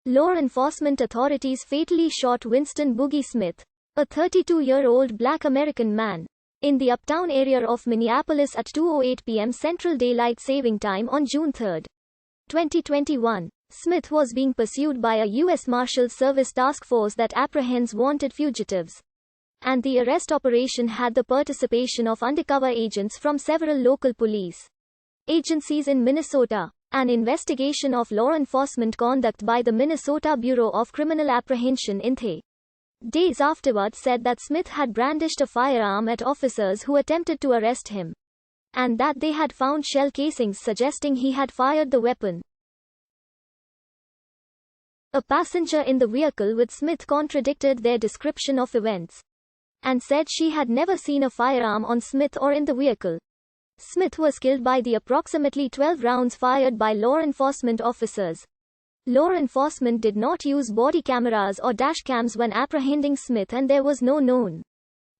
Law enforcement authorities fatally shot Winston "Boogie" Smith, a 32-year-old black American man, in the uptown area of Minneapolis at 2:08 p.m. Central Daylight Saving Time on June 3, 2021. Smith was being pursued by a U.S. Marshals Service task force that apprehends wanted fugitives. And the arrest operation had the participation of undercover agents from several local police agencies in Minnesota. An investigation of law enforcement conduct by the Minnesota Bureau of Criminal Apprehension in the days afterward said that Smith had brandished a firearm at officers who attempted to arrest him, and that they had found shell casings suggesting he had fired the weapon. A passenger in the vehicle with Smith contradicted their description of events and said she had never seen a firearm on Smith or in the vehicle. Smith was killed by the approximately 12 rounds fired by law enforcement officers. Law enforcement did not use body cameras or dash cams when apprehending Smith, and there was no known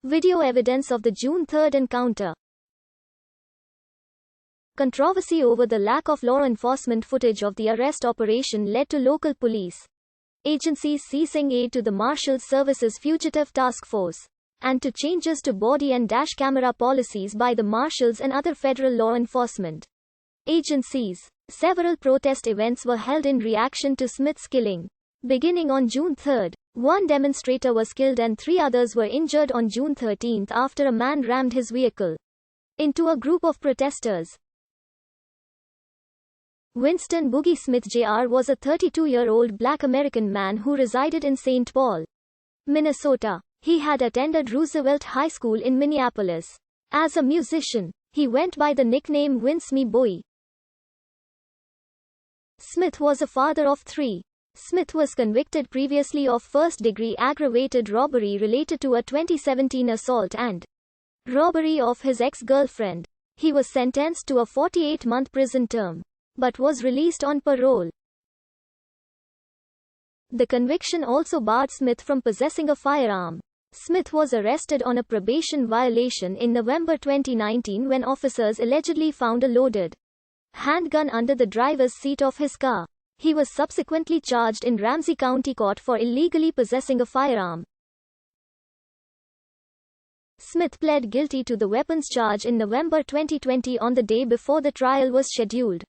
video evidence of the June 3 encounter. Controversy over the lack of law enforcement footage of the arrest operation led to local police agencies ceasing aid to the Marshals Service's Fugitive Task Force, and to changes to body and dash camera policies by the Marshals and other federal law enforcement agencies. Several protest events were held in reaction to Smith's killing. Beginning on June 3, one demonstrator was killed and 3 others were injured on June 13 after a man rammed his vehicle into a group of protesters. Winston "Boogie" Smith Jr. was a 32-year-old black American man who resided in St. Paul, Minnesota. He had attended Roosevelt High School in Minneapolis. As a musician, he went by the nickname Vince "Me" Boy. Smith was a father of 3. Smith was convicted previously of first-degree aggravated robbery related to a 2017 assault and robbery of his ex-girlfriend. He was sentenced to a 48-month prison term, but was released on parole. The conviction also barred Smith from possessing a firearm. Smith was arrested on a probation violation in November 2019 when officers allegedly found a loaded handgun under the driver's seat of his car. He was subsequently charged in Ramsey County Court for illegally possessing a firearm. Smith pled guilty to the weapons charge in November 2020 on the day before the trial was scheduled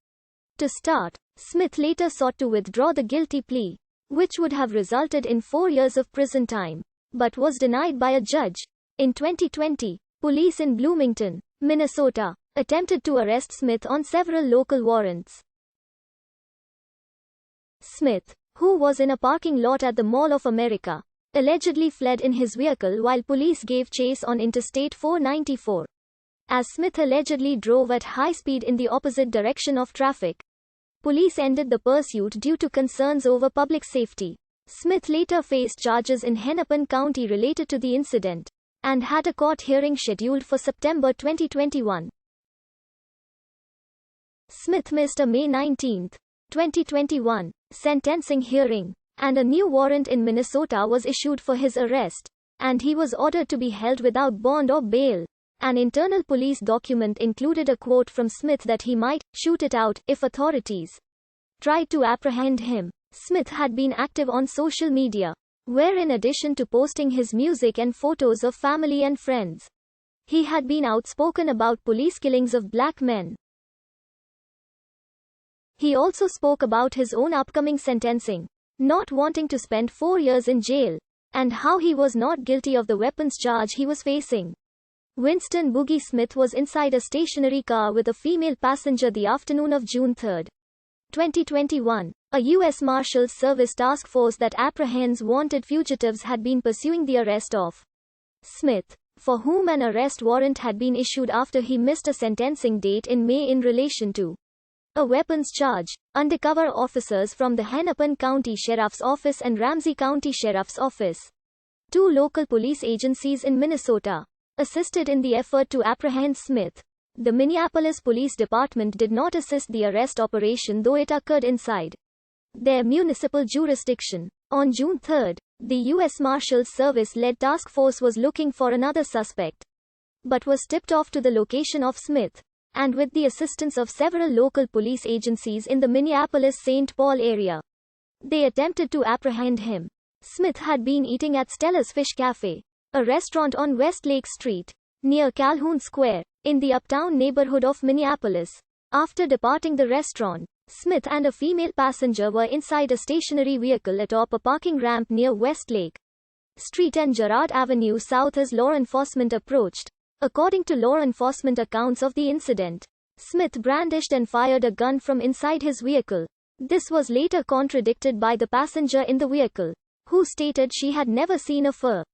to start. Smith later sought to withdraw the guilty plea, which would have resulted in 4 years of prison time, but was denied by a judge. In 2020, police in Bloomington, Minnesota, attempted to arrest Smith on several local warrants. Smith, who was in a parking lot at the Mall of America, allegedly fled in his vehicle while police gave chase on Interstate 494. As Smith allegedly drove at high speed in the opposite direction of traffic, police ended the pursuit due to concerns over public safety. Smith later faced charges in Hennepin County related to the incident, and had a court hearing scheduled for September 2021. Smith missed a May 19, 2021, sentencing hearing, and a new warrant in Minnesota was issued for his arrest, and he was ordered to be held without bond or bail. An internal police document included a quote from Smith that he might shoot it out if authorities tried to apprehend him. Smith had been active on social media, where in addition to posting his music and photos of family and friends, he had been outspoken about police killings of black men. He also spoke about his own upcoming sentencing, not wanting to spend 4 years in jail, and how he was not guilty of the weapons charge he was facing. Winston "Boogie" Smith was inside a stationary car with a female passenger the afternoon of June 3, 2021. A U.S. Marshals Service task force that apprehends wanted fugitives had been pursuing the arrest of Smith, for whom an arrest warrant had been issued after he missed a sentencing date in May in relation to a weapons charge. Undercover officers from the Hennepin County Sheriff's Office and Ramsey County Sheriff's Office, 2 local police agencies in Minnesota, assisted in the effort to apprehend Smith. The Minneapolis Police Department did not assist the arrest operation, though it occurred inside their municipal jurisdiction. On June 3, the U.S. Marshals Service-led task force was looking for another suspect, but was tipped off to the location of Smith, and with the assistance of several local police agencies in the Minneapolis-St. Paul area, They attempted to apprehend him. Smith had been eating at Stella's Fish Cafe, a restaurant on Westlake Street, near Calhoun Square, in the uptown neighborhood of Minneapolis. After departing the restaurant, Smith and a female passenger were inside a stationary vehicle atop a parking ramp near Westlake Street and Girard Avenue South as law enforcement approached. According to law enforcement accounts of the incident, Smith brandished and fired a gun from inside his vehicle. This was later contradicted by the passenger in the vehicle, who stated she had never seen a fur